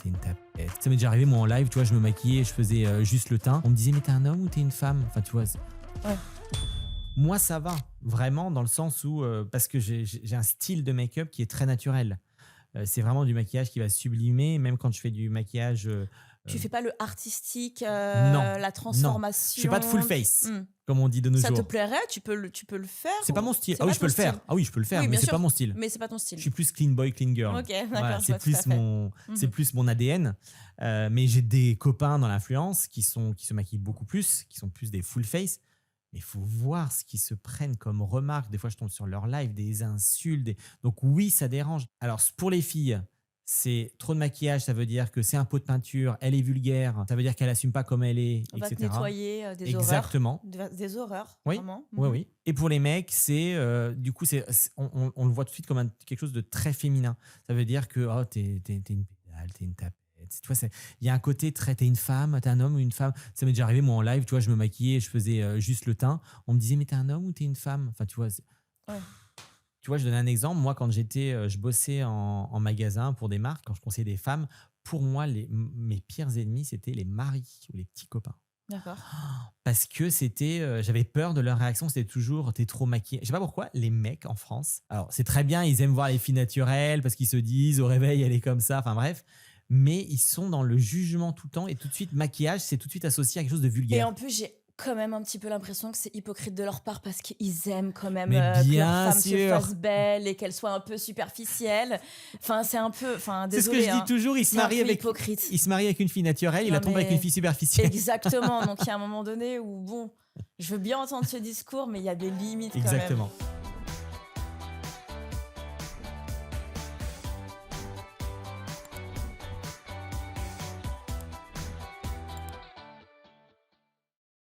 t'es une tapette. Ça m'est déjà arrivé, moi, en live, tu vois, je me maquillais, je faisais juste le teint. On me disait, mais t'es un homme ou t'es une femme? Enfin, tu vois. Ouais. Moi, ça va, vraiment, dans le sens où, parce que j'ai un style de make-up qui est très naturel. C'est vraiment du maquillage qui va sublimer, même quand je fais du maquillage. Tu fais pas le artistique, Non, la non. transformation. Je fais pas de full face, Hmm. comme on dit de nos Ça jours. te plairait? Tu peux le faire? C'est pas ou- mon style. c'est Ah oui, pas je peux ton le faire. style? Ah oui, je peux le faire, Oui, mais bien c'est sûr. pas mon style. Mais c'est pas ton Je style. suis plus clean boy, clean girl. Ok, d'accord, Voilà, je c'est vois tout à plus fait. c'est plus mon ADN. Mais j'ai des copains dans l'influence qui se maquillent beaucoup plus, qui sont plus des full face. Mais il faut voir ce qu'ils se prennent comme remarques. Des fois, je tombe sur leur live, des insultes. Donc oui, ça dérange. Alors pour les filles, c'est trop de maquillage, ça veut dire que c'est un pot de peinture, elle est vulgaire, ça veut dire qu'elle assume pas comme elle est, On va te etc. nettoyer des Exactement. horreurs. Des horreurs, Oui, vraiment. oui, Mhm. oui. Et pour les mecs, du coup, on le voit tout de suite comme quelque chose de très féminin. Ça veut dire que oh, t'es une pédale, t'es une tapette. Tu vois, il y a un côté très, t'es une femme, t'es un homme ou une femme. Ça m'est déjà arrivé, moi, en live, tu vois, je me maquillais, je faisais juste le teint. On me disait, mais t'es un homme ou t'es une femme? Enfin, tu vois. Ouais. Tu vois, je donne un exemple. Moi, quand je bossais en magasin pour des marques, quand je conseillais des femmes, pour moi, mes pires ennemis, c'était les maris ou les petits copains. D'accord. Parce que j'avais peur de leur réaction, c'était toujours t'es trop maquillée. Je sais pas pourquoi les mecs en France, alors c'est très bien, ils aiment voir les filles naturelles parce qu'ils se disent au réveil elle est comme ça, enfin bref, mais ils sont dans le jugement tout le temps et tout de suite maquillage, c'est tout de suite associé à quelque chose de Et vulgaire. en plus, j'ai quand même un petit peu l'impression que c'est hypocrite de leur part parce qu'ils aiment quand même Mais que bien leur femme se sûr. fasse belle et qu'elle soit un peu superficielle. Enfin, c'est un peu. Enfin, C'est ce que désolé, je dis toujours, il se marie avec une fille naturelle, il Non, la tombe avec mais- une fille superficielle. Exactement. Donc, il y a un moment donné où, bon, je veux bien entendre ce discours, mais il y a des limites quand même. Exactement.